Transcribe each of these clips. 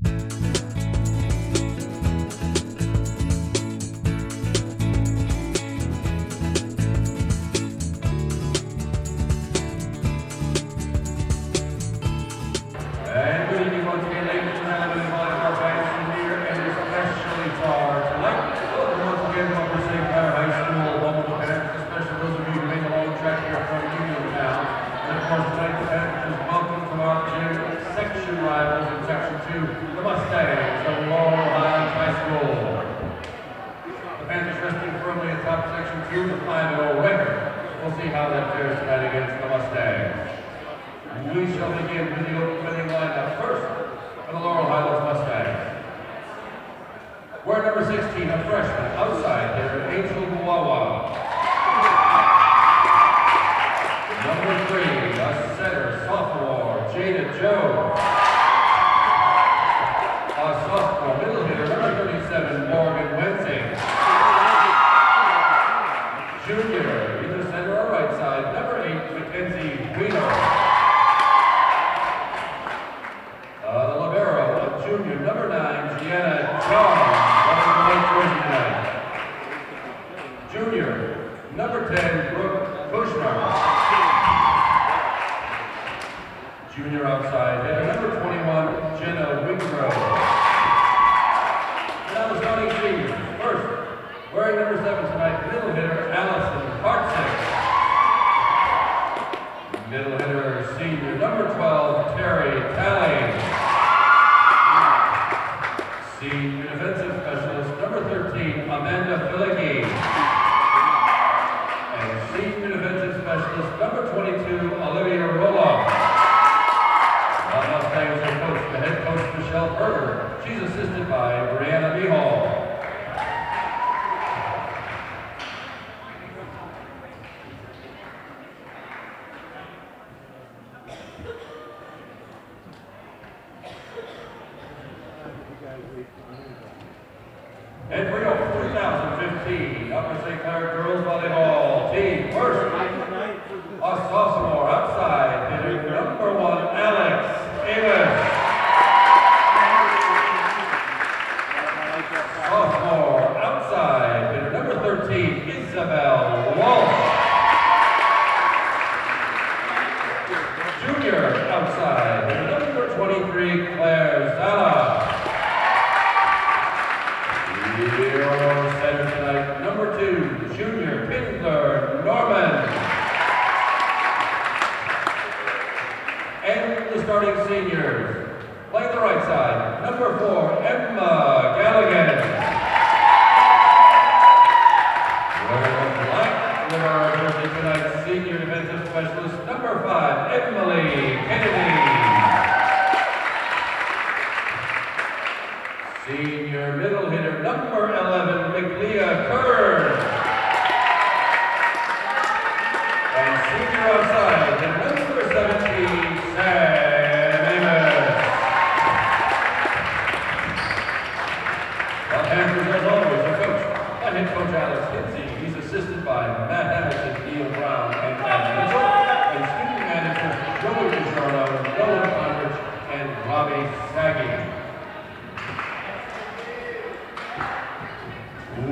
And good evening once again, ladies and gentlemen, volleyball fans from near and especially far tonight. Welcome once again to Upper St. Clair High School. Welcome to parents, especially those of you who made the long trek here from Uniontown. And of course, tonight the Panthers welcome to our gym section rivals in Section 2, the Mustangs of Laurel, Highlands High School. The Panthers resting firmly atop Section 2 with a 5-0 record. We'll see how that fares tonight against the Mustangs. We shall begin with the opening lineup first for the Laurel Highlands Mustangs. We're number 16, a freshman, outside hitter, Angel Guawa. Number 3, a setter, sophomore, Jada Joe. A sophomore, middle hitter, number 37, Morgan Wensing. Junior, either center or right side, number 8, Mackenzie Guido. Junior, number 9, Gianna John, tonight. Junior, number 10, Brooke Kushner. Junior outside hitter, number 21, Jenna Wingrove. Now the starting seniors. First, wearing number 7 tonight, middle hitter, Allison Hartsick. Middle hitter, senior, number 12, Terry Talley. Senior defensive specialist, number 13, Amanda Filicki. And senior defensive specialist, number 22, Olivia Roloff. Mustangs are coached by head coach Michelle Berger. She's assisted by Brianna Mihal. And for your 2015 Upper St. Clair Girls Volleyball team, first, a sophomore outside hitter, number 1, Alex Amos. Sophomore outside hitter, number 13, Isabel Walsh. Junior outside hitter, number 23, Claire Zala. Your center tonight, number 2, junior Pindler Norman. And the starting seniors, playing the right side, number 4, Emma Galligan. Wearing black with our jersey tonight, senior defensive specialist, number 5, Emily Kennedy. Senior middle hitter, number 11, McLeah Kern. And senior outside, the number 17, Sam Amos. Well, Panthers, as always, are coached by head coach Alex Kinsey. He's assisted by Matt Hamilton, Neil Brown, and Matt Mitchell. And student managers, Joey DiGiorno, Nolan Conrich, and Robbie Saggy.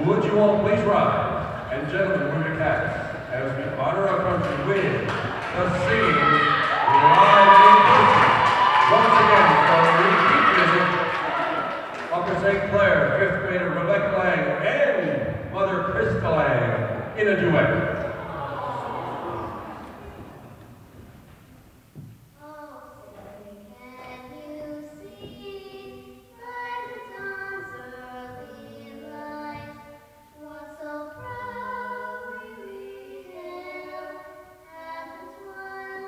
Would you all please rise, and gentlemen, move your caps, as we honor our country with the singing live in person. Once again, for repeat visit, Upper St. Clair, 5th grader Rebecca Lang and Mother Krista Lang in a duet. One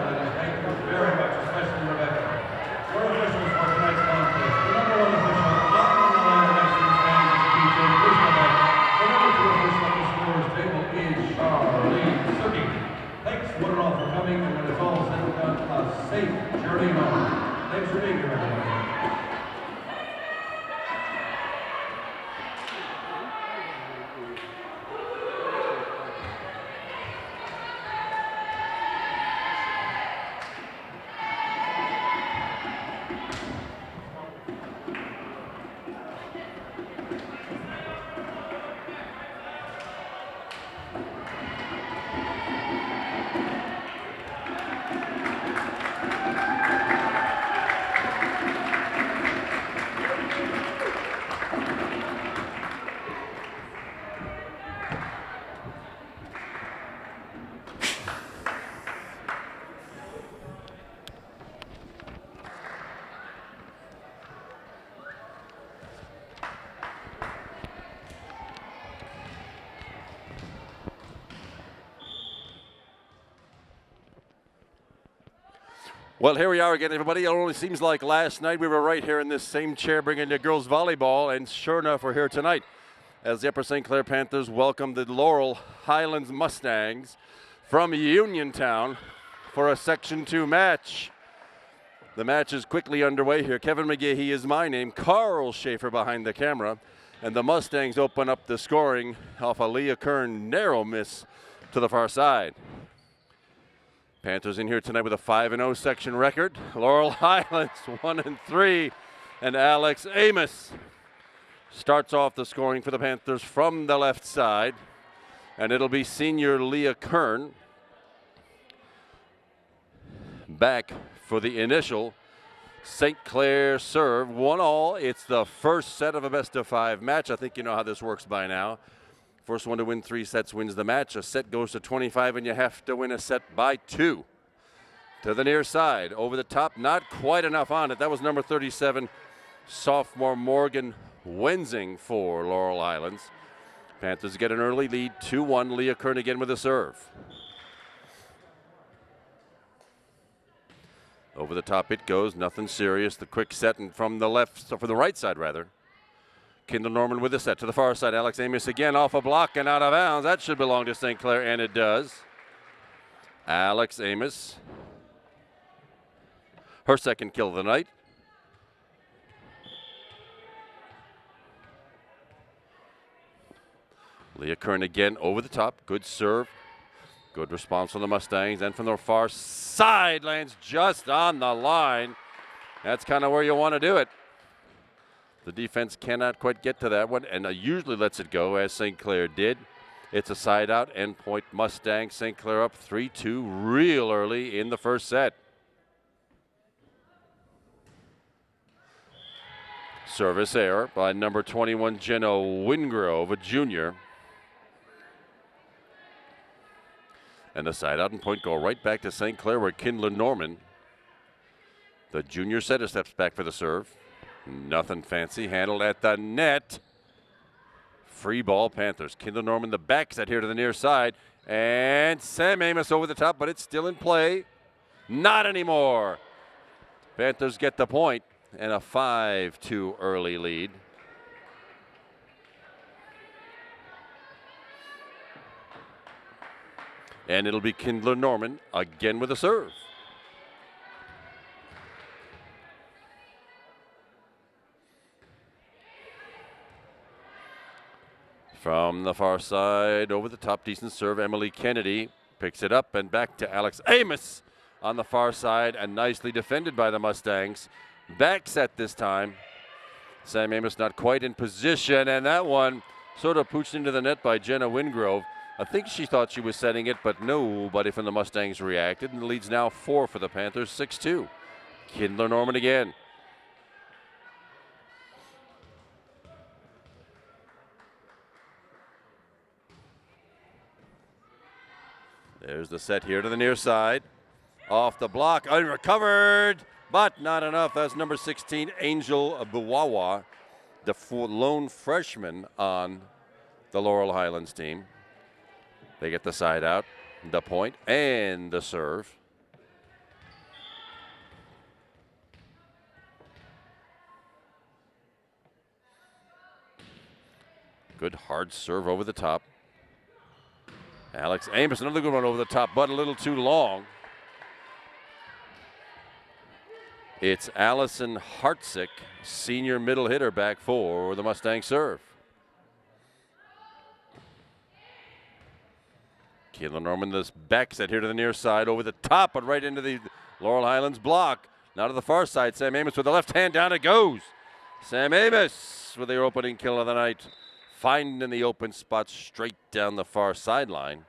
ladies. Thank you very much, especially Rebecca. Your officials for tonight's contest. The number 1 official on the line next to the stand is PJ Brisbane. The number 2 official at the scorer's table is Charlene Suki. Thanks one and all for coming, and when it's all said and done, a safe journey home. Thanks for being here, everyone. Well, here we are again, everybody. It only seems like last night we were right here in this same chair bringing you girls volleyball, and sure enough, we're here tonight as the Upper St. Clair Panthers welcome the Laurel Highlands Mustangs from Uniontown for a Section 2 match. The match is quickly underway here. Kevin McGahee is my name, Carl Schaefer behind the camera, and the Mustangs open up the scoring off a Leah Kern narrow miss to the far side. Panthers in here tonight with a 5-0 section record. Laurel Highlands 1-3, and Alex Amos starts off the scoring for the Panthers from the left side, and it'll be senior Leah Kern back for the initial St. Clair serve. 1-all. It's the first set of a best-of-5 match. I think you know how this works by now. First one to win 3 sets wins the match. A set goes to 25, and you have to win a set by 2. To the near side, over the top, not quite enough on it. That was number 37, sophomore Morgan Wenzing for Laurel Highlands. Panthers get an early lead, 2-1. Leah Kern again with a serve. Over the top it goes, nothing serious. The quick set and from the left, so from the right side rather. Kendall Norman with the set to the far side. Alex Amos again off a block and out of bounds. That should belong to St. Clair, and it does. Alex Amos, her second kill of the night. Leah Kern again over the top. Good serve. Good response from the Mustangs. And from the far side, lands just on the line. That's kind of where you want to do it. The defense cannot quite get to that one, and usually lets it go, as St. Clair did. It's a side out, end point Mustang. St. Clair up 3-2 real early in the first set. Service error by number 21, Jenna Wingrove, a junior. And the side out and point go right back to St. Clair, where Kindler Norman, the junior setter, steps back for the serve. Nothing fancy, handled at the net. Free ball Panthers. Kindle Norman the back set here to the near side. And Sam Amos over the top, but it's still in play. Not anymore. Panthers get the point and a 5-2 early lead. And it'll be Kindler Norman again with a serve. From the far side, over the top, decent serve. Emily Kennedy picks it up and back to Alex Amos on the far side, and nicely defended by the Mustangs. Back set this time. Sam Amos not quite in position, and that one sort of pooched into the net by Jenna Wingrove. I think she thought she was setting it, but nobody from the Mustangs reacted, and the lead's now 4 for the Panthers, 6-2. Kindler Norman again. There's the set here to the near side. Off the block, unrecovered, but not enough. That's number 16, Angel Buwawa, the lone freshman on the Laurel Highlands team. They get the side out, the point, and the serve. Good hard serve over the top. Alex Amos, another good one over the top, but a little too long. It's Allison Hartzick, senior middle hitter, back for the Mustang serve. Kayla Norman, this back set here to the near side, over the top, but right into the Laurel Highlands block. Now to the far side, Sam Amos with the left hand, down it goes. Sam Amos with their opening kill of the night, finding the open spot straight down the far sideline.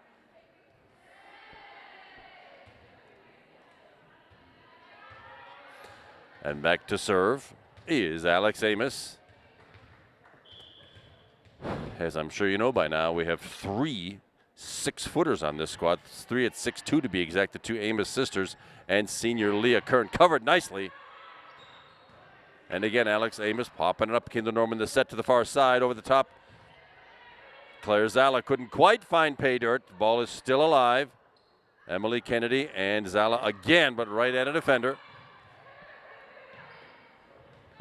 And back to serve is Alex Amos. As I'm sure you know by now, we have 3 6-footers on this squad. 3 at 6'2" to be exact, the 2 Amos sisters and senior Leah Kern. Covered nicely. And again, Alex Amos popping it up. Kendall Norman the set to the far side, over the top. Claire Zala couldn't quite find pay dirt. The ball is still alive. Emily Kennedy and Zala again, but right at a defender.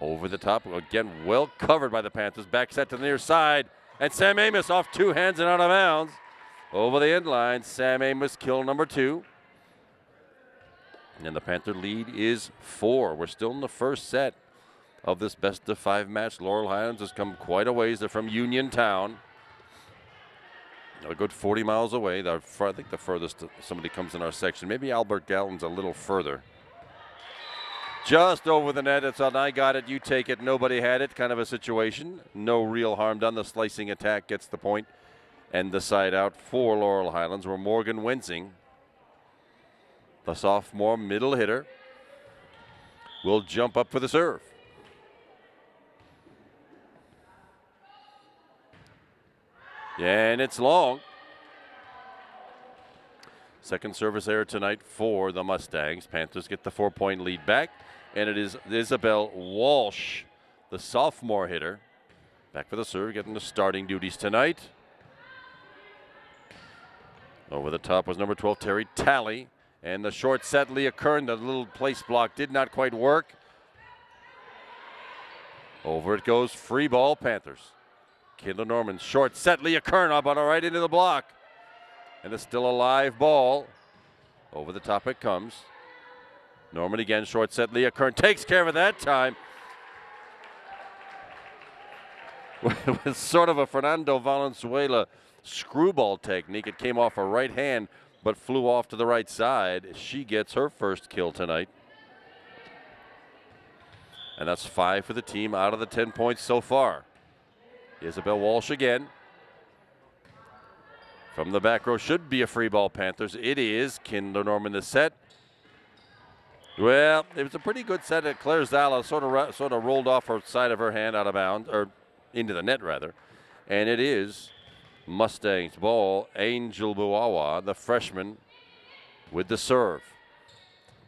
Over the top, again, well covered by the Panthers. Back set to the near side, and Sam Amos off 2 hands and out of bounds. Over the end line, Sam Amos, kill number 2. And the Panther lead is 4. We're still in the first set of this best of 5 match. Laurel Highlands has come quite a ways. They're from Uniontown. A good 40 miles away. I think the furthest somebody comes in our section. Maybe Albert Galen's a little further. Just over the net. It's on, I got it, you take it, nobody had it kind of a situation. No real harm done. The slicing attack gets the point and the side out for Laurel Highlands, where Morgan Wensing, the sophomore middle hitter, will jump up for the serve. And it's long. Second service error tonight for the Mustangs. Panthers get the 4-point lead back. And it is Isabel Walsh, the sophomore hitter, back for the serve, getting the starting duties tonight. Over the top was number 12, Terry Talley. And the short set, Leah Kern, the little place block did not quite work. Over it goes, free ball, Panthers. Kendall Norman, short set, Leah Kern up on right into the block. And it's still a live ball. Over the top it comes. Norman again, short set. Leah Kern takes care of it that time. With sort of a Fernando Valenzuela screwball technique. It came off her right hand, but flew off to the right side. She gets her first kill tonight. And that's 5 for the team out of the 10 points so far. Isabel Walsh again. From the back row, should be a free ball, Panthers. It is. Kendall Norman the set. Well, it was a pretty good set at Claire Zala, sort of rolled off her side of her hand out of bounds, or into the net rather. And it is Mustangs ball. Angel Buawa, the freshman, with the serve.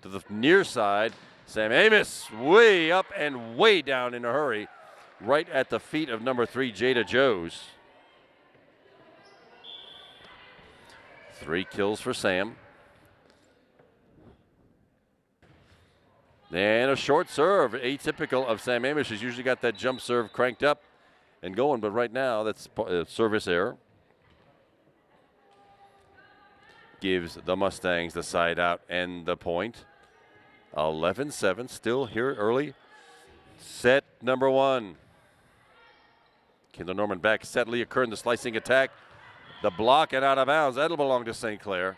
To the near side, Sam Amos way up and way down in a hurry, right at the feet of number 3, Jada Joes. 3 kills for Sam. And a short serve, atypical of Sam Amos. She's usually got that jump serve cranked up and going, but right now that's service error. Gives the Mustangs the side out and the point. 11-7, still here early. Set number 1. Kendall Norman back, set. Leah Kern, the slicing attack. The block and out of bounds. That'll belong to St. Clair.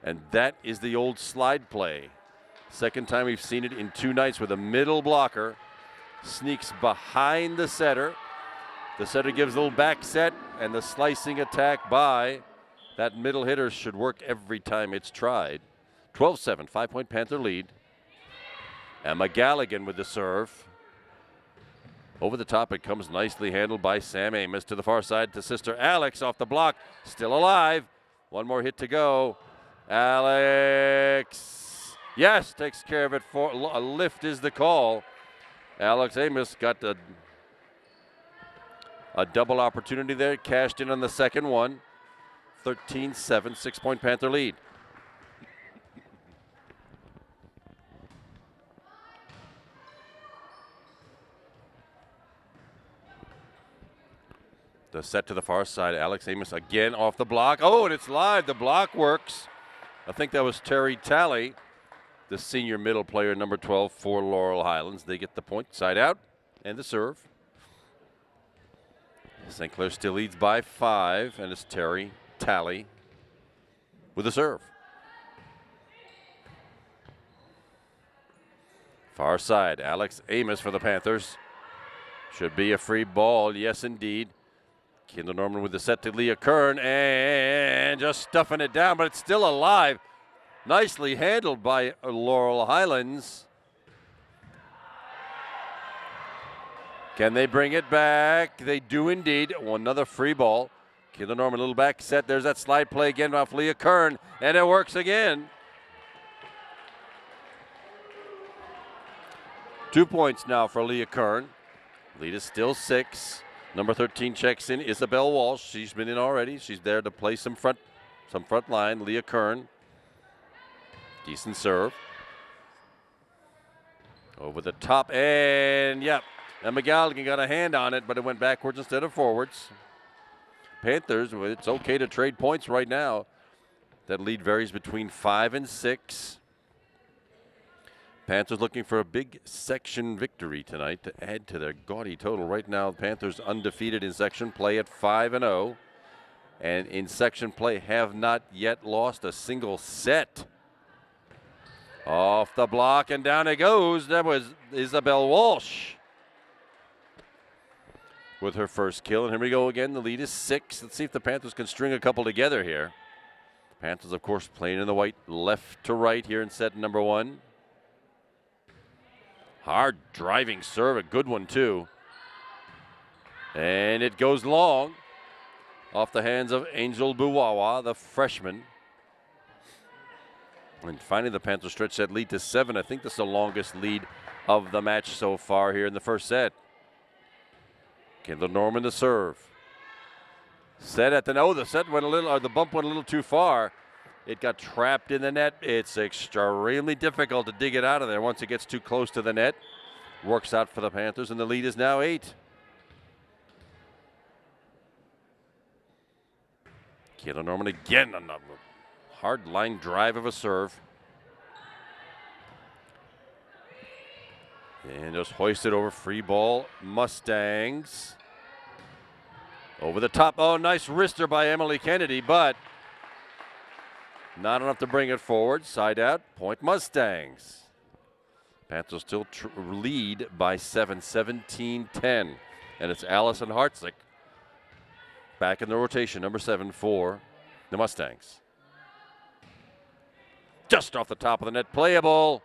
And that is the old slide play. Second time we've seen it in 2 nights, with a middle blocker sneaks behind the setter. The setter gives a little back set, and the slicing attack by that middle hitter should work every time it's tried. 12-7, 5-point Panther lead. Emma Galligan with the serve. Over the top, it comes nicely handled by Sam Amos to the far side to sister Alex off the block. Still alive. 1 more hit to go. Alex. Yes, takes care of it. For a lift is the call. Alex Amos got a double opportunity there. Cashed in on the second one. 13-7, 6-point Panther lead. The set to the far side. Alex Amos again off the block. Oh, and it's live. The block works. I think that was Terry Talley, the senior middle player, number 12 for Laurel Highlands. They get the point, side out, and the serve. St. Clair still leads by 5, and it's Terry Talley with the serve. Far side, Alex Amos for the Panthers. Should be a free ball, yes indeed. Kendall Norman with the set to Leah Kern, and just stuffing it down, but it's still alive. Nicely handled by Laurel Highlands. Can they bring it back? They do indeed. Another free ball. Kendall Norman, a little back set. There's that slide play again off Leah Kern, and it works again. 2 points now for Leah Kern. Lead is still 6. Number 13 checks in, Isabel Walsh. She's been in already. She's there to play some front line. Leah Kern. Decent serve. Over the top, and yep. And McGalligan got a hand on it, but it went backwards instead of forwards. Panthers, it's okay to trade points right now. That lead varies between 5 and 6. Panthers looking for a big section victory tonight to add to their gaudy total. Right now, the Panthers undefeated in section play at 5-0. And in section play have not yet lost a single set. Off the block and down it goes. That was Isabel Walsh with her first kill. And here we go again. The lead is 6. Let's see if the Panthers can string a couple together here. Panthers, of course, playing in the white left to right here in set number 1. Hard driving serve, a good one too. And it goes long off the hands of Angel Buwawa, the freshman. And finally the Panthers stretch that lead to 7. I think this is the longest lead of the match so far here in the first set. Kendall Norman to serve. Set at the the set went a little, or the bump went a little too far. It got trapped in the net. It's extremely difficult to dig it out of there once it gets too close to the net. Works out for the Panthers, and the lead is now 8. Kendall Norman again on a hard line drive of a serve. And just hoisted over, free ball, Mustangs. Over the top, oh, nice wrister by Emily Kennedy, but not enough to bring it forward. Side out, point Mustangs. Panthers still lead by 7, 17-10. And it's Allison Hartzik back in the rotation, number 7 for the Mustangs. Just off the top of the net, playable.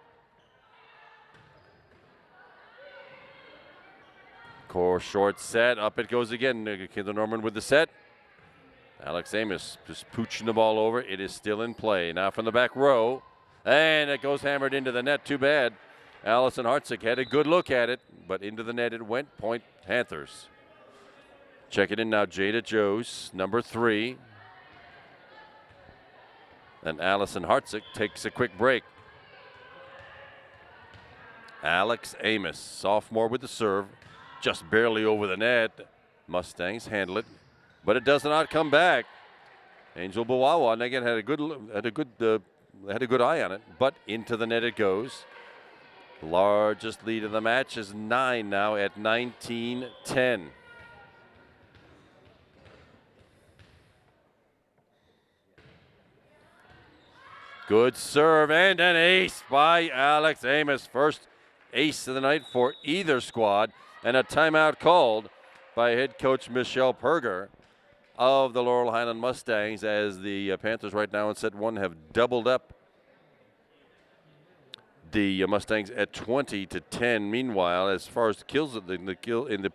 Core short set, up it goes again. Kendall Norman with the set. Alex Amos just pooching the ball over. It is still in play. Now from the back row. And it goes hammered into the net. Too bad. Allison Hartzik had a good look at it, but into the net it went. Point Panthers. Check it in now. Jada Joes, number 3. And Allison Hartzik takes a quick break. Alex Amos, sophomore with the serve. Just barely over the net. Mustangs handle it, but it does not come back. Angel Buwawa, and again had a good eye on it, but into the net it goes. Largest lead of the match is 9 now at 19-10. Good serve and an ace by Alex Amos. First ace of the night for either squad, and a timeout called by head coach Michelle Perger of the Laurel Highland Mustangs, as the Panthers right now in set 1 have doubled up the Mustangs at 20-10. Meanwhile, as far as the kills in the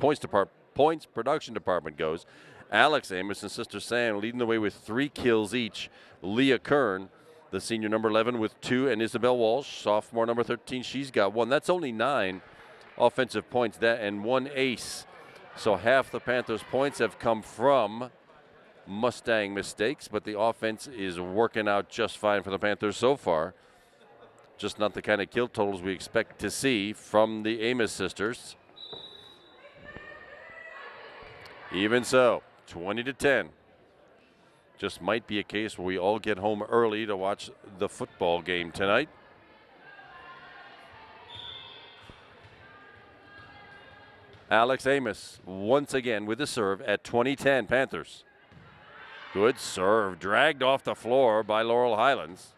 points production department goes, Alex Amos and Sister Sam leading the way with 3 kills each. Leah Kern, the senior number 11, with 2, and Isabel Walsh, sophomore number 13, she's got 1. That's only 9 offensive points, that and 1 ace. So half the Panthers' points have come from Mustang mistakes, but the offense is working out just fine for the Panthers so far. Just not the kind of kill totals we expect to see from the Amos sisters. Even so, 20-10. Just might be a case where we all get home early to watch the football game tonight. Alex Amos once again with the serve at 20-10 Panthers. Good serve, dragged off the floor by Laurel Highlands.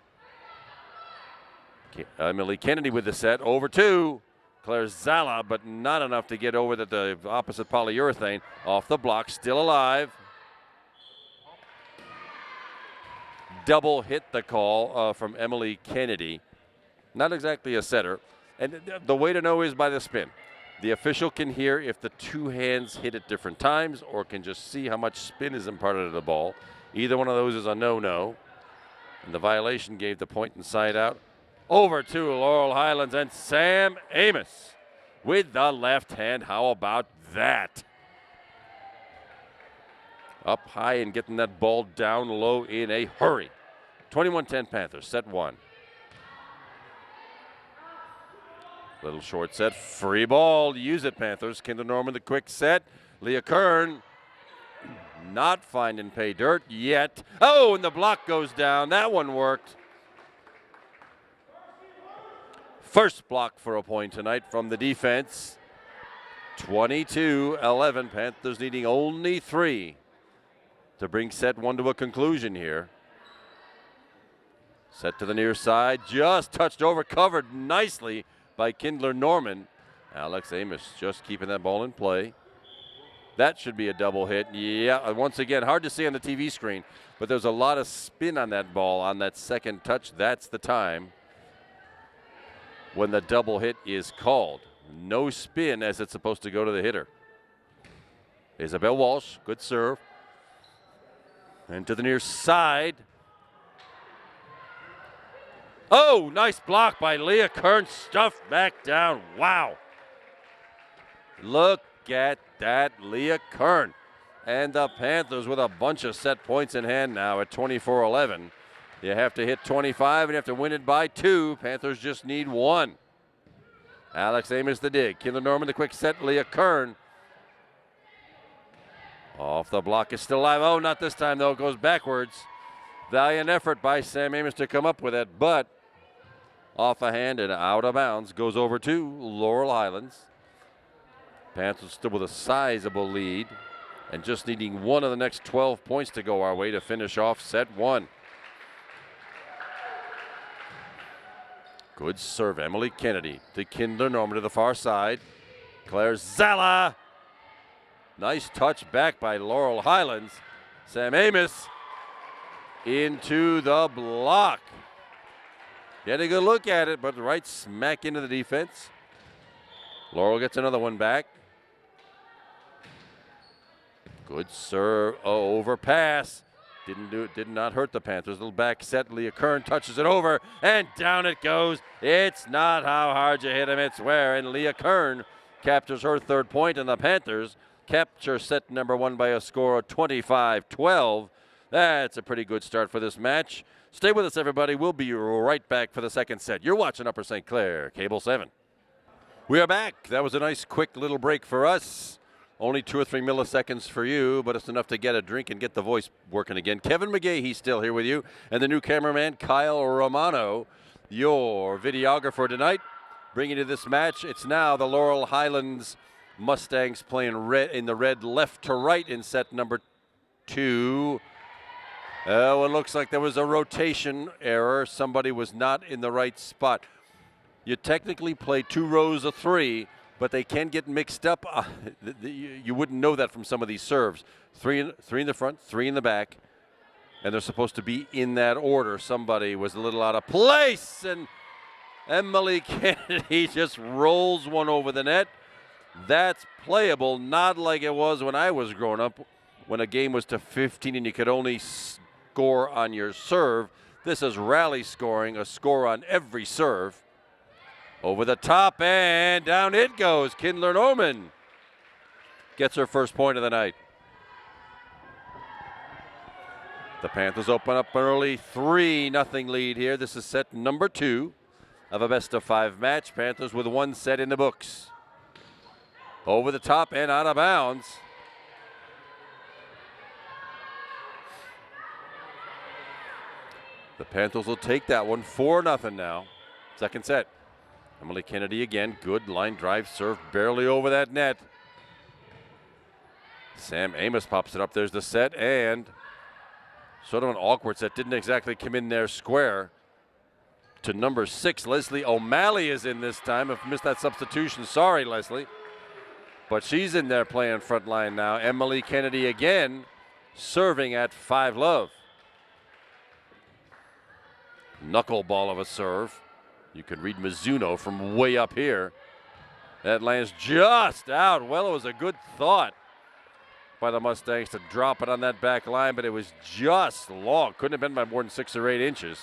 Emily Kennedy with the set, over to Claire Zala, but not enough to get over the opposite polyurethane. Off the block, still alive. Double hit the call from Emily Kennedy. Not exactly a setter. And the way to know is by the spin. The official can hear if the two hands hit at different times or can just see how much spin is imparted to the ball. Either one of those is a no-no. And the violation gave the point inside out. Over to Laurel Highlands and Sam Amos with the left hand. How about that? Up high and getting that ball down low in a hurry. 21-10 Panthers, set one. Little short set, free ball, use it Panthers. Kinder Norman the quick set. Leah Kern not finding pay dirt yet. Oh, and the block goes down. That one worked. First block for a point tonight from the defense. 22-11, Panthers needing only 3 to bring set one to a conclusion here. Set to the near side, just touched over, covered nicely by Kindler Norman. Alex Amos just keeping that ball in play. That should be a double hit. Yeah, once again, hard to see on the TV screen, but there's a lot of spin on that ball on that second touch. That's the time when the double hit is called. No spin as it's supposed to go to the hitter. Isabel Walsh, good serve. And to the near side. Oh, nice block by Leah Kern, stuffed back down. Wow. Look at that, Leah Kern. And the Panthers with a bunch of set points in hand now at 24-11. You have to hit 25 and you have to win it by 2. Panthers just need 1. Alex Amos the dig. Kinder Norman the quick set. Leah Kern. Off the block is still alive. Oh, not this time though. It goes backwards. Valiant effort by Sam Amos to come up with it, but off a hand and out of bounds. Goes over to Laurel Highlands. Panthers still with a sizable lead and just needing 1 of the next 12 points to go our way to finish off set 1. Good serve, Emily Kennedy to Kinder Norman to the far side. Claire Zala. Nice touch back by Laurel Highlands. Sam Amos into the block. Get a good look at it, but right smack into the defense. Laurel gets another one back. Good serve, overpass. Did not hurt the Panthers. Little back set. Leah Kern touches it over, and down it goes. It's not how hard you hit him, it's where. And Leah Kern captures her 3rd point, and the Panthers capture set number 1 by a score of 25-12. That's a pretty good start for this match. Stay with us, everybody. We'll be right back for the second set. You're watching Upper St. Clair, Cable 7. We are back. That was a nice, quick little break for us. Only 2 or 3 milliseconds for you, but it's enough to get a drink and get the voice working again. Kevin McGay, he's still here with you, and the new cameraman, Kyle Romano, your videographer tonight. Bringing you this match, it's now the Laurel Highlands Mustangs playing red in the red left to right in set number 2. Oh, it looks like there was a rotation error. Somebody was not in the right spot. You technically play 2 rows of 3, but they can get mixed up. You wouldn't know that from some of these serves. 3 in the front, 3 in the back, and they're supposed to be in that order. Somebody was a little out of place, and Emily Kennedy just rolls one over the net. That's playable, not like it was when I was growing up, when a game was to 15 and you could only score on your serve. This is rally scoring, a score on every serve. Over the top and down it goes. Kindler Norman gets her first point of the night. The Panthers open up an early 3-0 lead here. This is set number 2 of a best-of-5 match. Panthers with 1 set in the books. Over the top and out of bounds. The Panthers will take that one 4-0 now. Second set. Emily Kennedy again. Good line drive serve, barely over that net. Sam Amos pops it up. There's the set, and sort of an awkward set. Didn't exactly come in there square. To number 6, Leslie O'Malley is in this time. I've missed that substitution. Sorry, Leslie. But she's in there playing front line now. Emily Kennedy again serving at 5-love. Knuckleball of a serve. You can read Mizuno from way up here. That lands just out. Well, it was a good thought by the Mustangs to drop it on that back line, but it was just long. Couldn't have been by more than 6 or 8 inches.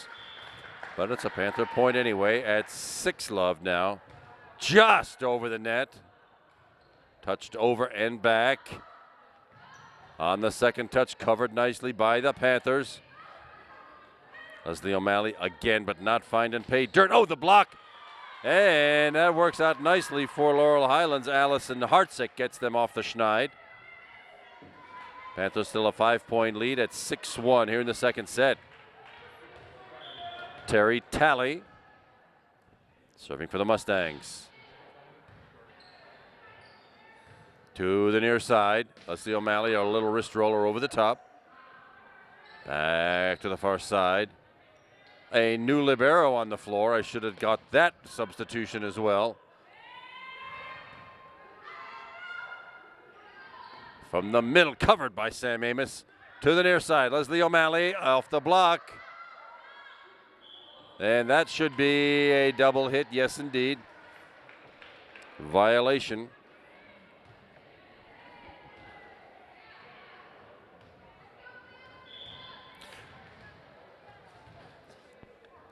But it's a Panther point anyway at 6-love now. Just over the net. Touched over and back. On the second touch, covered nicely by the Panthers. Leslie O'Malley again, but not finding pay dirt. Oh, the block. And that works out nicely for Laurel Highlands. Allison Hartzick gets them off the schneid. Panthers still a 5-point lead at 6-1 here in the second set. Terry Talley serving for the Mustangs. To the near side. Leslie O'Malley, a little wrist roller over the top. Back to the far side. A new libero on the floor. I should have got that substitution as well. From the middle, covered by Sam Amos. To the near side, Leslie O'Malley off the block. And that should be a double hit, yes indeed. Violation.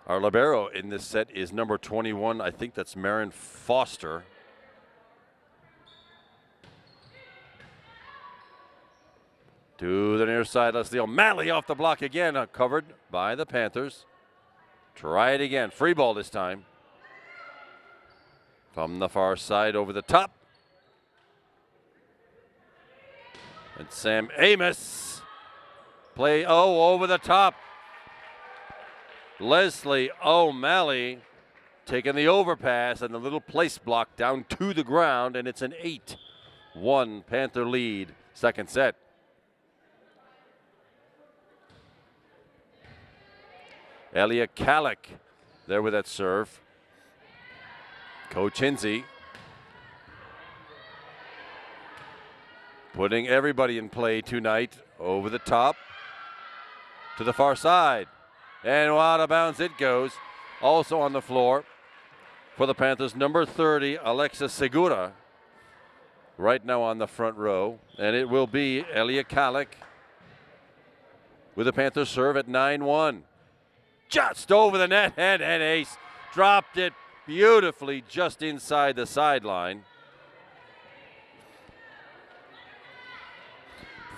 Our libero in this set is number 21. I think that's Marin Foster. To the near side, Leslie O'Malley off the block again, covered by the Panthers. Try it again, free ball this time. From the far side over the top. And Sam Amos. Play over the top. Leslie O'Malley taking the overpass and the little place block down to the ground, and it's an 8-1 Panther lead. Second set. Elia Kalik there with that serve. Coach Hinsey putting everybody in play tonight. Over the top to the far side. And out of bounds it goes. Also on the floor for the Panthers, number 30, Alexa Segura. Right now on the front row. And it will be Elia Kalik with the Panthers serve at 9-1. Just over the net, and ace. Dropped it beautifully just inside the sideline.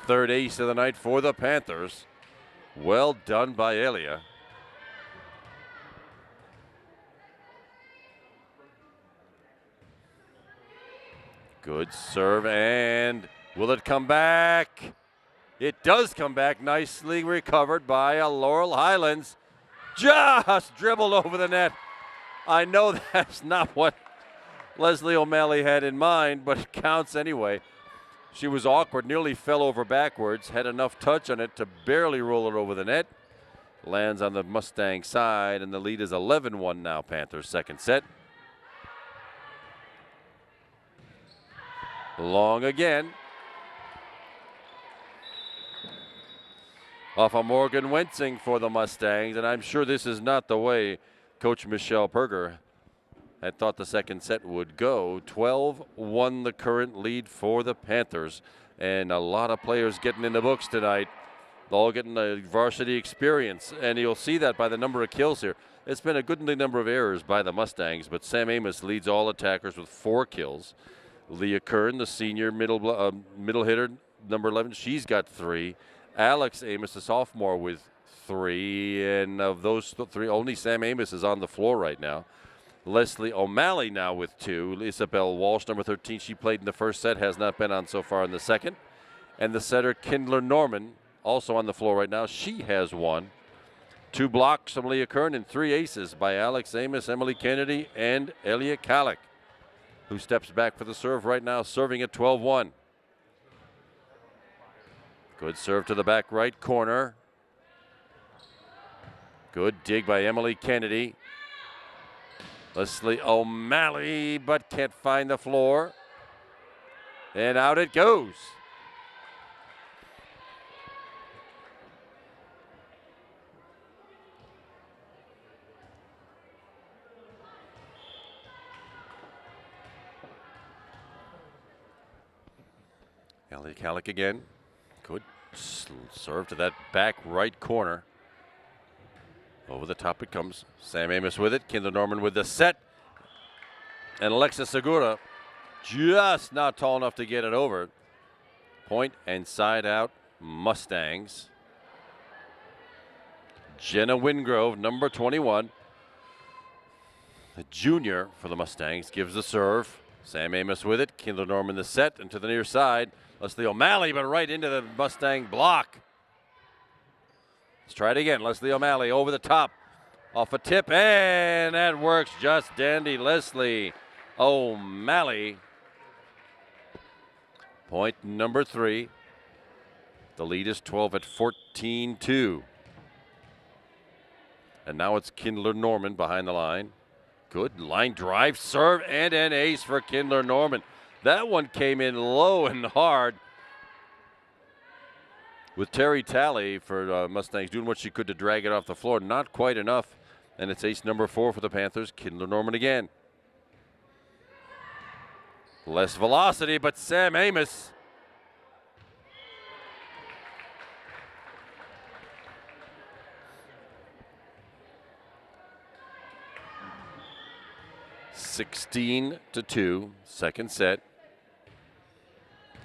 Third ace of the night for the Panthers. Well done by Elia. Good serve, and will it come back? It does come back, nicely recovered by Laurel Highlands. Just dribbled over the net. I know that's not what Leslie O'Malley had in mind, but it counts anyway. She was awkward, nearly fell over backwards, had enough touch on it to barely roll it over the net. Lands on the Mustang side, and the lead is 11-1 now, Panthers. Second set. Long again. Off of Morgan Wensing for the Mustangs, and I'm sure this is not the way Coach Michelle Perger had thought the second set would go. 12-1 the current lead for the Panthers, and a lot of players getting in the books tonight, all getting the varsity experience, and you'll see that by the number of kills here. It's been a goodly number of errors by the Mustangs, but Sam Amos leads all attackers with 4 kills. Leah Kern, the senior middle hitter, number 11, she's got 3. Alex Amos, the sophomore, with 3, and of those 3, only Sam Amos is on the floor right now. Leslie O'Malley now with 2. Isabel Walsh, number 13, she played in the first set, has not been on so far in the second. And the setter, Kindler Norman, also on the floor right now. She has 1. 2 blocks from Leah Kern and 3 aces by Alex Amos, Emily Kennedy, and Elia Kalik, who steps back for the serve right now, serving at 12-1. Good serve to the back right corner. Good dig by Emily Kennedy. Leslie O'Malley, but can't find the floor. And out it goes. Elia Kalik again. Good serve to that back right corner. Over the top it comes. Sam Amos with it. Kinder Norman with the set. And Alexis Segura just not tall enough to get it over. Point and side out Mustangs. Jenna Wingrove, number 21. The junior for the Mustangs gives the serve. Sam Amos with it. Kinder Norman the set and to the near side. Leslie O'Malley, but right into the Mustang block. Let's try it again. Leslie O'Malley over the top. Off a tip, and that works just dandy. Leslie O'Malley. Point number 3. The lead is 12 at 14-2. And now it's Kindler Norman behind the line. Good line drive, serve, and an ace for Kindler Norman. That one came in low and hard. With Terry Talley for Mustangs doing what she could to drag it off the floor. Not quite enough. And it's ace number 4 for the Panthers. Kindler Norman again. Less velocity, but Sam Amos. (16-2), second set.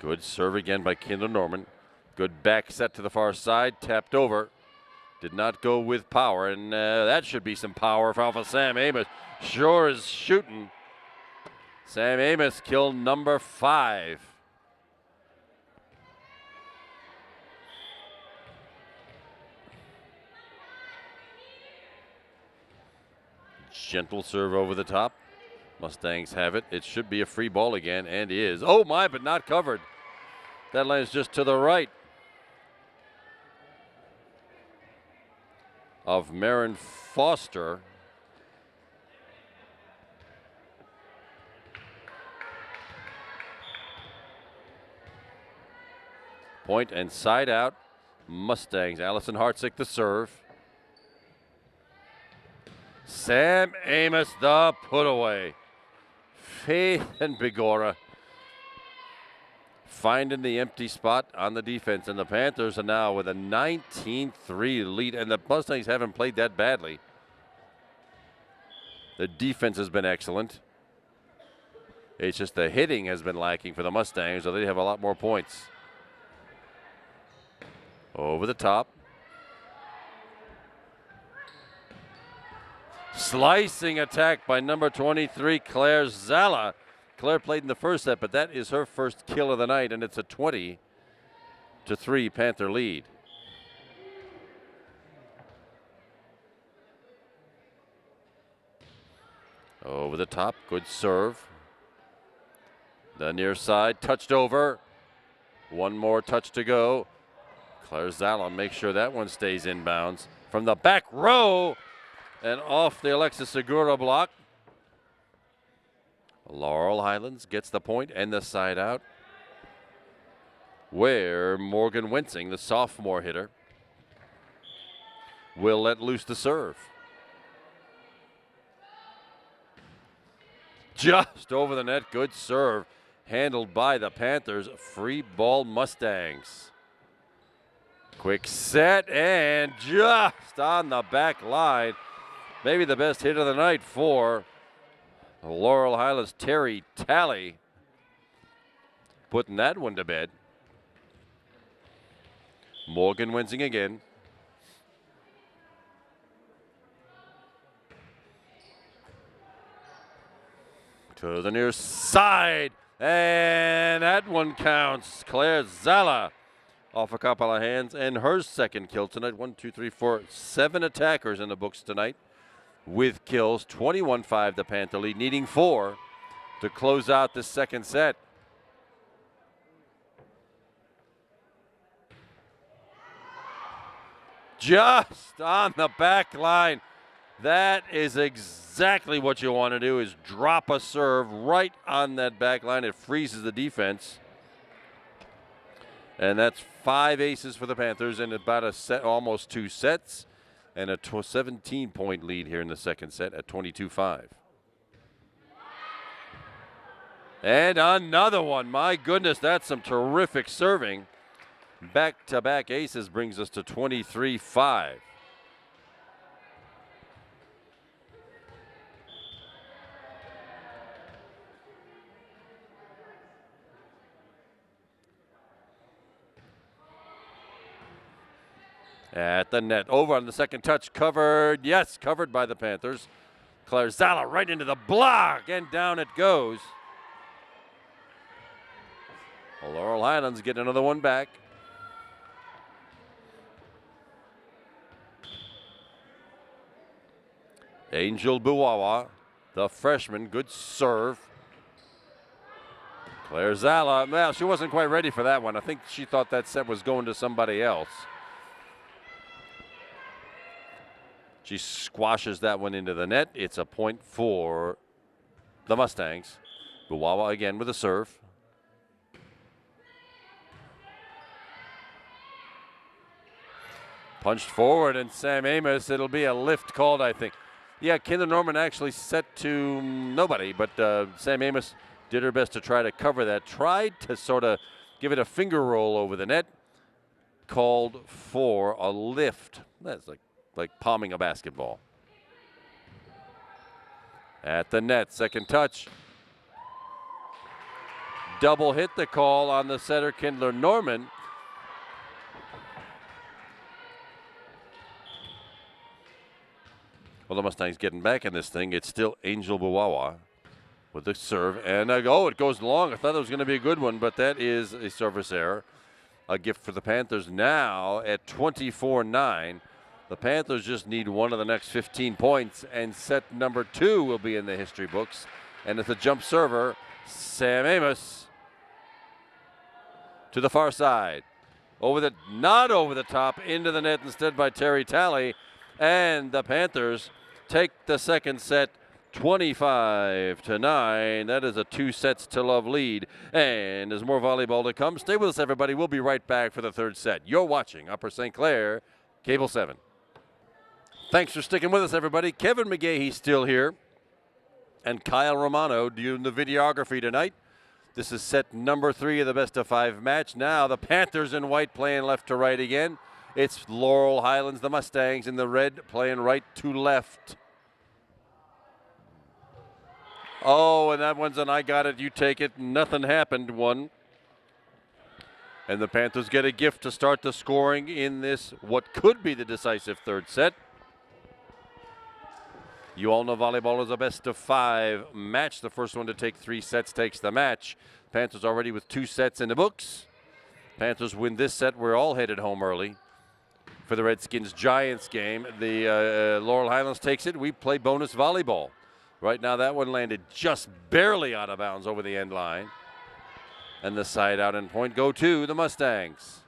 Good serve again by Kindler Norman. Good back set to the far side, tapped over. Did not go with power, and that should be some power for Sam Amos. Sure is shooting. Sam Amos killed number 5. Gentle serve over the top. Mustangs have it. It should be a free ball again, and is. Oh my, but not covered. That lands just to the right of Marin Foster. Point and side out. Mustangs. Allison Hartsick the serve. Sam Amos the put away. Faith and Bigora finding the empty spot on the defense, and the Panthers are now with a 19-3 lead, and the Mustangs haven't played that badly. The defense has been excellent. It's just the hitting has been lacking for the Mustangs, so they have a lot more points. Over the top. Slicing attack by number 23, Claire Zala. Claire played in the first set, but that is her first kill of the night, and it's a 20-3 Panther lead. Over the top, good serve. The near side, touched over. One more touch to go. Claire Zala makes sure that one stays inbounds. From the back row and off the Alexis Segura block. Laurel Highlands gets the point and the side out, where Morgan Winsing, the sophomore hitter, will let loose the serve. Just over the net, good serve, handled by the Panthers. Free ball Mustangs. Quick set and just on the back line. Maybe the best hit of the night for Laurel Highlands. Terry Talley putting that one to bed. Morgan Winsing again. To the near side, and that one counts. Claire Zala off a couple of hands, and her second kill tonight. 1, 2, 3, 4, 7 attackers in the books tonight with kills. 21-5 the Panther lead, needing 4 to close out this second set. Just on the back line. That is exactly what you want to do, is drop a serve right on that back line. It freezes the defense. And that's 5 aces for the Panthers in about a set, almost 2 sets, and a 17-point lead here in the second set at 22-5. And another one. My goodness, that's some terrific serving. Back-to-back aces brings us to 23-5. At the net, over on the second touch, covered, yes, covered by the Panthers. Claire Zala right into the block, and down it goes. Laurel Highlands get another one back. Angel Buwawa, the freshman, good serve. Claire Zala, well, she wasn't quite ready for that one. I think she thought that set was going to somebody else. She squashes that one into the net. It's a point for the Mustangs. Buwawa again with a serve. Punched forward, and Sam Amos, it'll be a lift called, I think. Yeah, Kinder Norman actually set to nobody, but Sam Amos did her best to try to cover that. Tried to sort of give it a finger roll over the net. Called for a lift. That's like palming a basketball. At the net, second touch. Double hit the call on the setter, Kinder Norman. Well, the Mustangs getting back in this thing. It's still Angel Buwawa with the serve. And it goes long. I thought it was going to be a good one, but that is a service error. A gift for the Panthers now at 24-9. The Panthers just need one of the next 15 points, and set number 2 will be in the history books. And it's a jump server, Sam Amos, to the far side. Not over the top, into the net instead by Terry Talley. And the Panthers take the second set 25-9. That is a 2 sets to love lead. And there's more volleyball to come. Stay with us, everybody. We'll be right back for the third set. You're watching Upper St. Clair, Cable 7. Thanks for sticking with us, everybody. Kevin McGahey's still here. And Kyle Romano doing the videography tonight. This is set number 3 of the best-of-5 match. Now the Panthers in white playing left to right again. It's Laurel Highlands, the Mustangs, in the red, playing right to left. Oh, and that one's an I got it, you take it, nothing happened one. And the Panthers get a gift to start the scoring in this, what could be the decisive third set. You all know volleyball is a best-of-5 match. The first one to take 3 sets takes the match. Panthers already with 2 sets in the books. Panthers win this set. We're all headed home early for the Redskins-Giants game. The Laurel Highlands takes it. We play bonus volleyball. Right now that one landed just barely out of bounds over the end line. And the side out and point go to the Mustangs.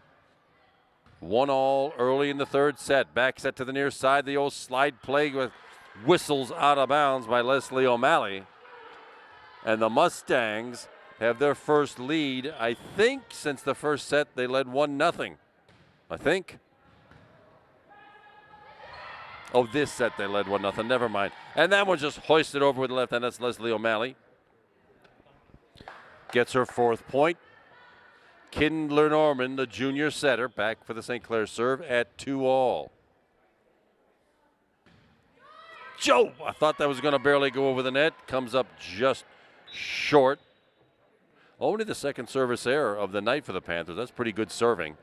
1-1 early in the third set. Back set to the near side. The old slide play with whistles out of bounds by Leslie O'Malley. And the Mustangs have their first lead, I think, since the first set. They led 1-0, I think. Oh, this set they led 1-0. Never mind. And that one just hoisted over with the left hand. That's Leslie O'Malley. Gets her 4th point. Kinder Norman, the junior setter, back for the St. Clair serve at 2-2. Joe, I thought that was going to barely go over the net. Comes up just short. Only the second service error of the night for the Panthers. That's pretty good serving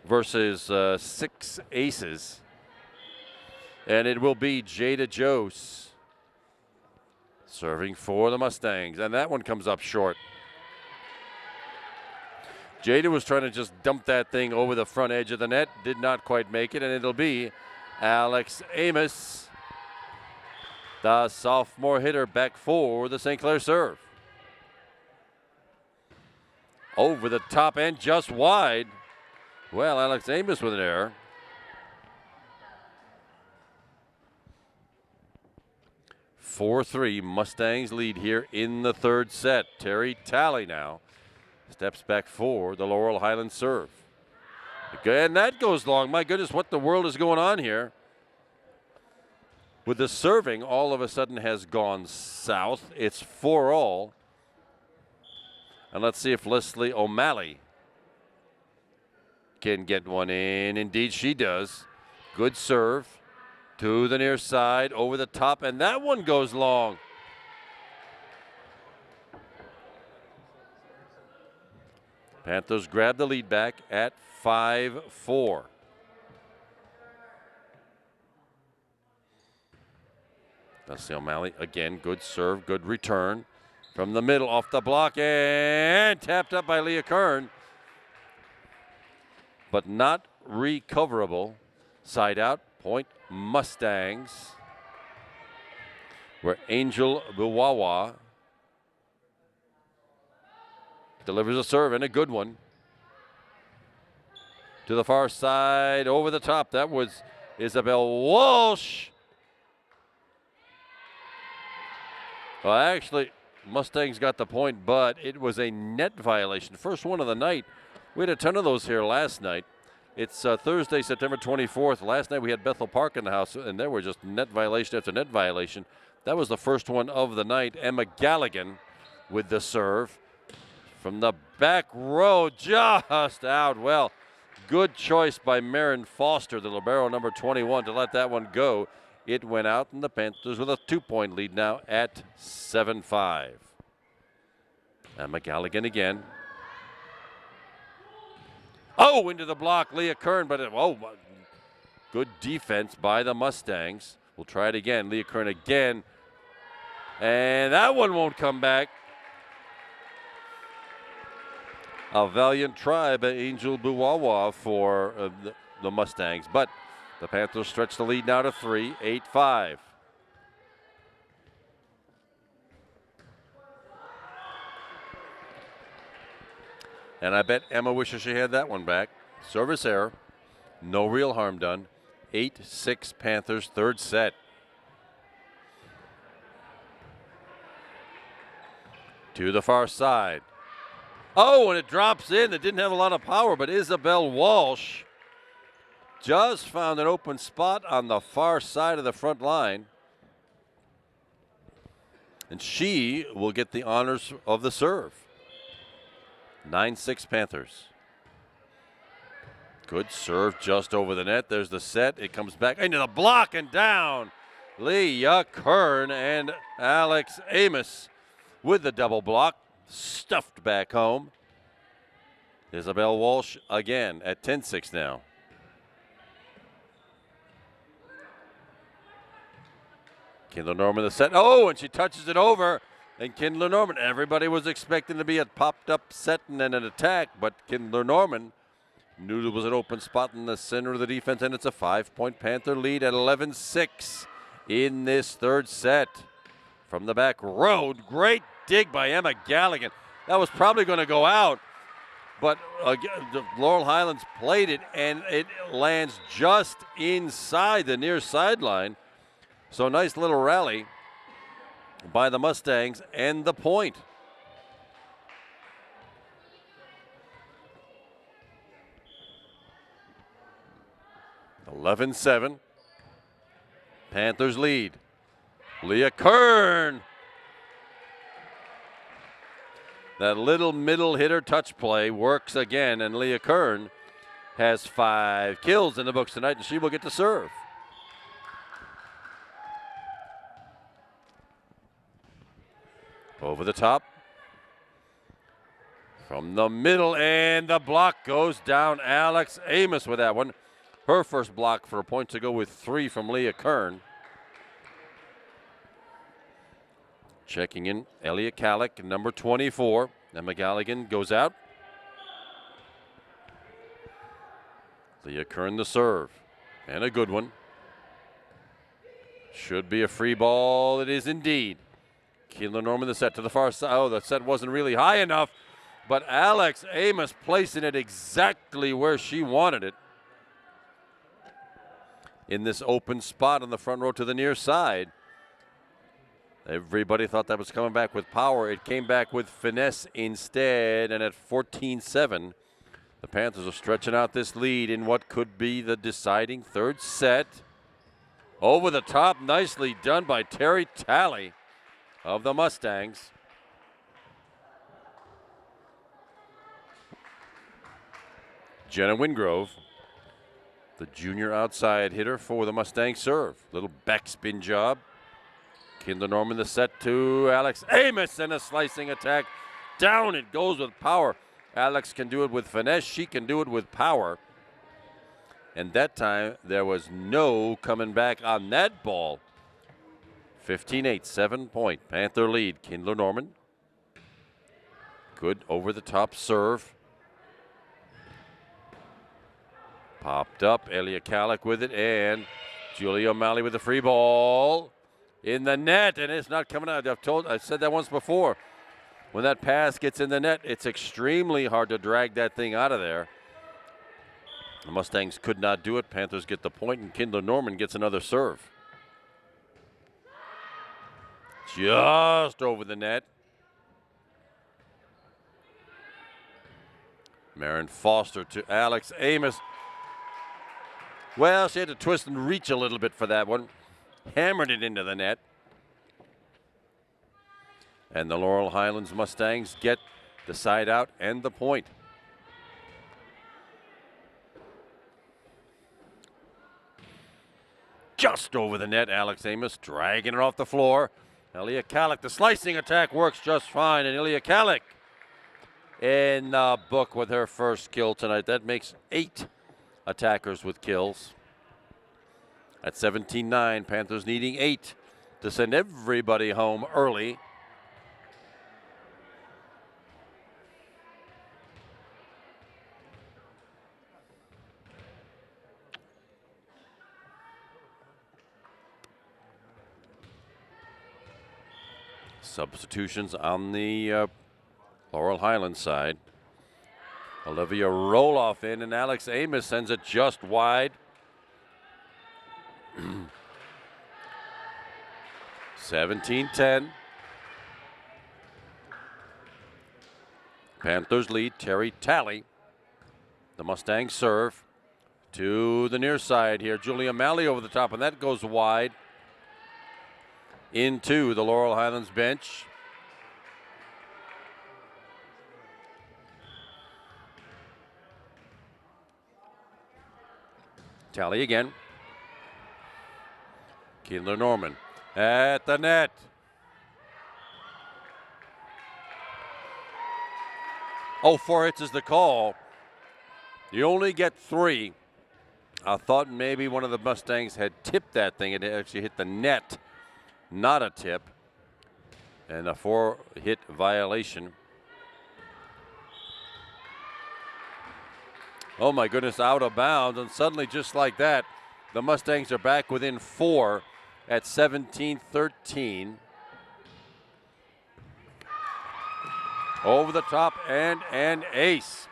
versus 6 aces. And it will be Jada Jose serving for the Mustangs. And that one comes up short. Jada was trying to just dump that thing over the front edge of the net. Did not quite make it, and it'll be Alex Amos, the sophomore hitter, back for the St. Clair serve. Over the top and just wide. Well, Alex Amos with an error. 4-3, Mustangs lead here in the third set. Terry Talley now steps back for the Laurel Highlands serve. And that goes long. My goodness, what the world is going on here? With the serving, all of a sudden has gone south. It's 4-all. And let's see if Leslie O'Malley can get one in. Indeed, she does. Good serve to the near side, over the top, and that one goes long. Panthers grab the lead back at 5-4. Leslie O'Malley, again, good serve, good return. From the middle, off the block, and tapped up by Leah Kern. But not recoverable. Side out, point Mustangs. Where Angel Buwawa delivers a serve, and a good one. To the far side, over the top. That was Isabel Walsh. Well, actually, Mustangs got the point, but it was a net violation. First one of the night. We had a ton of those here last night. It's Thursday, September 24th. Last night we had Bethel Park in the house, and there were just net violation after net violation. That was the first one of the night. Emma Galligan with the serve. From the back row, just out. Well, good choice by Marin Foster, the libero number 21, to let that one go. It went out, and the Panthers with a 2-point lead now at 7-5. Emma Galligan again. Oh, into the block, Leah Kern, but good defense by the Mustangs. We'll try it again. Leah Kern again. And that one won't come back. A valiant try by Angel Buwawa for the Mustangs, but the Panthers stretch the lead now to 3, 8-5. And I bet Emma wishes she had that one back. Service error. No real harm done. 8-6 Panthers, third set. To the far side. Oh, and it drops in. It didn't have a lot of power, but Isabel Walsh just found an open spot on the far side of the front line. And she will get the honors of the serve. 9-6 Panthers. Good serve just over the net. There's the set. It comes back into the block and down. Leah Kern and Alex Amos with the double block. Stuffed back home. Isabel Walsh again at 10-6 now. Kindler Norman the set. Oh, and she touches it over. And Kindler Norman, everybody was expecting to be a popped up set and then an attack, but Kindler Norman knew there was an open spot in the center of the defense, and it's a 5-point Panther lead at 11-6 in this third set. From the back row, great dig by Emma Galligan. That was probably going to go out, but Laurel Highlands played it, and it lands just inside the near sideline. So nice little rally by the Mustangs and the point. (11-7). Panthers lead. Leah Kern. That little middle hitter touch play works again, and Leah Kern has 5 kills in the books tonight, and she will get to serve. Over the top. From the middle, and the block goes down. Alex Amos with that one. Her first block for a point to go with 3 from Leah Kern. Checking in, Elliot Kallick, number 24. Emma Galligan goes out. Leah Kern the serve. And a good one. Should be a free ball. It is indeed. Keelan Norman the set to the far side. Oh, the set wasn't really high enough. But Alex Amos placing it exactly where she wanted it. In this open spot on the front row to the near side. Everybody thought that was coming back with power. It came back with finesse instead. And at 14-7, the Panthers are stretching out this lead in what could be the deciding third set. Over the top, nicely done by Terry Talley of the Mustangs. Jenna Wingrove, the junior outside hitter for the Mustang serve. Little backspin job. Kinder Norman the set to Alex Amos and a slicing attack. Down it goes with power. Alex can do it with finesse. She can do it with power. And that time there was no coming back on that ball. 15-8, 7-point Panther lead. Kindler Norman. Good over the top serve. Popped up, Elia Kalik with it, and Julia O'Malley with the free ball in the net, and it's not coming out. I've said that once before. When that pass gets in the net, it's extremely hard to drag that thing out of there. The Mustangs could not do it. Panthers get the point, and Kindler Norman gets another serve. Just over the net. Marin Foster to Alex Amos. Well, she had to twist and reach a little bit for that one. Hammered it into the net. And the Laurel Highlands Mustangs get the side out and the point. Just over the net, Alex Amos dragging it off the floor. Elia Kalik, the slicing attack works just fine. And Elia Kalik in the book with her first kill tonight. That makes 8 attackers with kills. At 17-9, Panthers needing 8 to send everybody home early. Substitutions on the Laurel Highlands side. Olivia Roloff in, and Alex Amos sends it just wide. 17-10. Panthers lead. Terry Talley. The Mustangs serve to the near side here. Julia Malley over the top, and that goes wide into the Laurel Highlands bench. Talley again. Kindler Norman at the net. Oh, 4 hits is the call. You only get 3. I thought maybe one of the Mustangs had tipped that thing. It actually hit the net, not a tip. And a 4-hit violation. Oh my goodness, out of bounds. And suddenly, just like that, the Mustangs are back within 4 at 17-13. Over the top and an ace.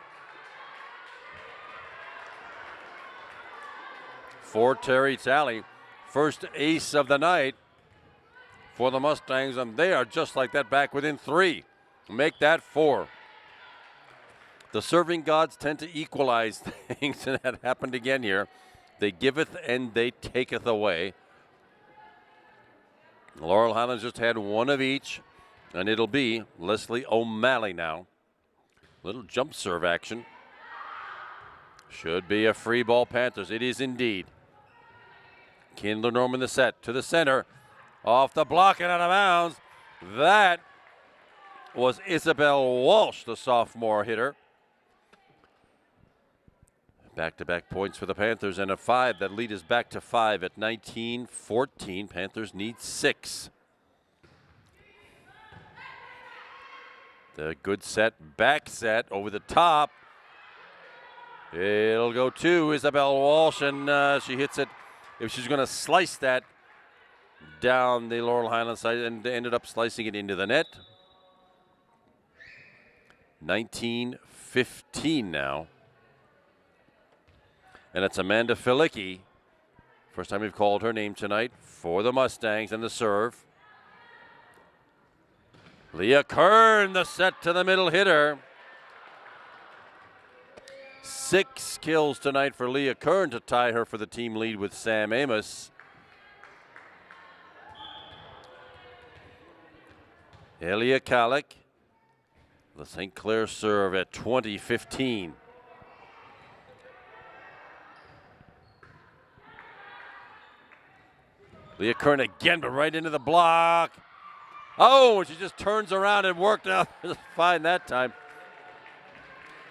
For Terry Talley. First ace of the night for the Mustangs, and they are just like that back within 3. Make that 4. The serving gods tend to equalize things, and that happened again here. They giveth and they taketh away. Laurel Highlands just had 1 of each, and it'll be Leslie O'Malley now. Little jump serve action. Should be a free ball, Panthers. It is indeed. Kindler Norman the set to the center. Off the block and out of bounds. That was Isabel Walsh, the sophomore hitter. Back-to-back points for the Panthers and a 5. That lead is back to 5 at 19-14. Panthers need 6. The good set, back set over the top. It'll go to Isabel Walsh, and she hits it. If she's going to slice that down the Laurel Highlands side, and ended up slicing it into the net. 19-15 now. And it's Amanda Filicki. First time we've called her name tonight for the Mustangs, and the serve. Leah Kern, the set to the middle hitter. 6 kills tonight for Leah Kern to tie her for the team lead with Sam Amos. Elia Kalik, the St. Clair serve at 20-15. Leah Kern again, but right into the block. Oh, she just turns around and worked out fine that time.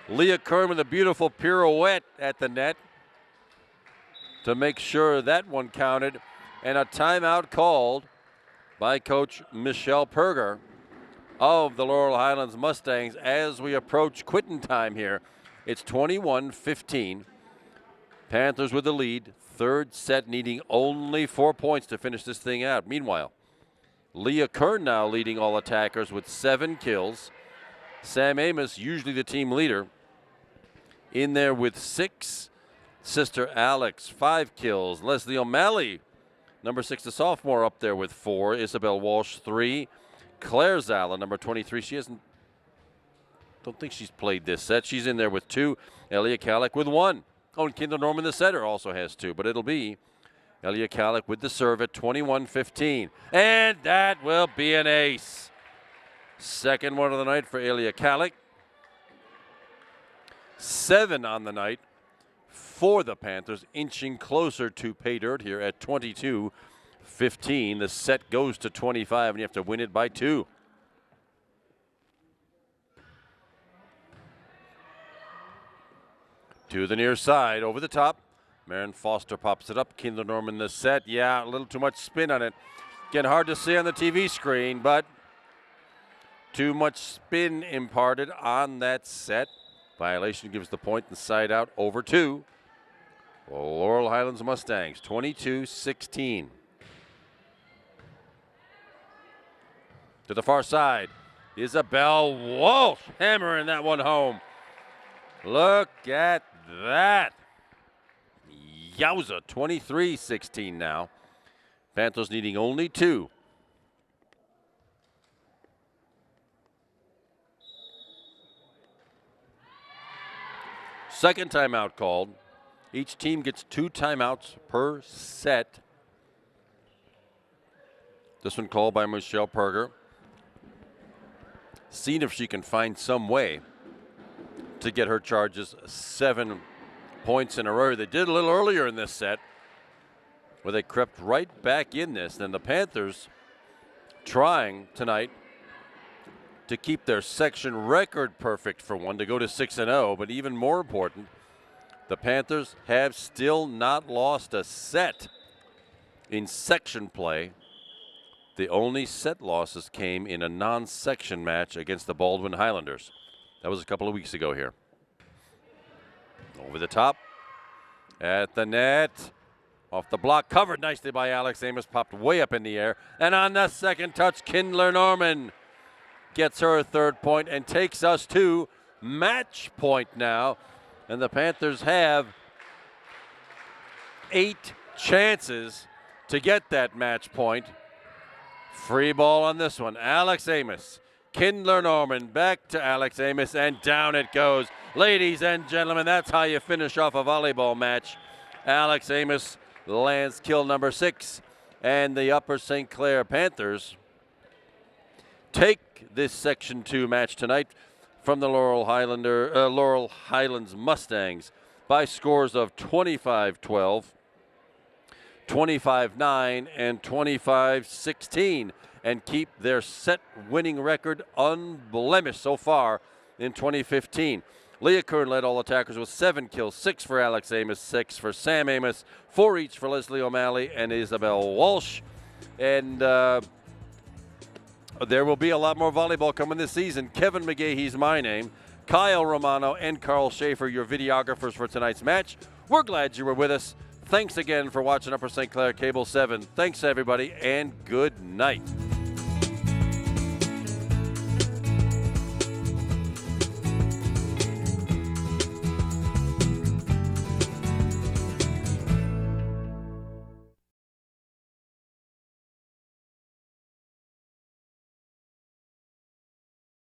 Leah Kern with a beautiful pirouette at the net to make sure that one counted. And a timeout called by Coach Michelle Perger of the Laurel Highlands Mustangs as we approach quitting time here. It's 21-15. Panthers with the lead. Third set needing only 4 points to finish this thing out. Meanwhile, Leah Kern now leading all attackers with 7 kills. Sam Amos, usually the team leader, in there with 6. Sister Alex, 5 kills. Leslie O'Malley, number 6, the sophomore, up there with 4. Isabel Walsh, 3. Claire Zala, number 23. Don't think she's played this set. She's in there with 2. Elia Kalik with 1. Oh, and Kendall Norman, the setter, also has 2. But it'll be Elia Kalik with the serve at 21-15. And that will be an ace. Second one of the night for Elia Kalik. 7 on the night for the Panthers, inching closer to pay dirt here at 22-15. The set goes to 25, and you have to win it by 2. To the near side, over the top. Marin Foster pops it up. Kendall Norman the set. Yeah, a little too much spin on it. Again, hard to see on the TV screen, but too much spin imparted on that set. Violation gives the point and side out over 2. Laurel Highlands Mustangs, 22-16. To the far side, Isabel Walsh hammering that one home. Look at that. Yowza, 23-16 now. Panthers needing only 2. Second timeout called. Each team gets 2 timeouts per set. This one called by Michelle Perger. Seeing if she can find some way to get her charges 7 points in a row. They did a little earlier in this set where they crept right back in this. Then the Panthers trying tonight to keep their section record perfect for one, to go to 6-0. But even more important, the Panthers have still not lost a set in section play. The only set losses came in a non-section match against the Baldwin Highlanders. That was a couple of weeks ago here. Over the top, at the net, off the block, covered nicely by Alex Amos, popped way up in the air. And on the second touch, Kindler Norman gets her 3rd point and takes us to match point now. And the Panthers have 8 chances to get that match point. Free ball on this one. Alex Amos, Kindler Norman, back to Alex Amos, and down it goes. Ladies and gentlemen, that's how you finish off a volleyball match. Alex Amos lands kill number 6, and the Upper St. Clair Panthers take this Section 2 match tonight from the Laurel Highlands Mustangs by scores of 25-12, 25-9, and 25-16, and keep their set winning record unblemished so far in 2015. Leah Kern led all attackers with 7 kills, 6 for Alex Amos, 6 for Sam Amos, 4 each for Leslie O'Malley and Isabel Walsh. And there will be a lot more volleyball coming this season. Kevin McGahee's my name. Kyle Romano, and Carl Schaefer, your videographers for tonight's match. We're glad you were with us. Thanks again for watching Upper St. Clair Cable 7. Thanks, everybody, and good night.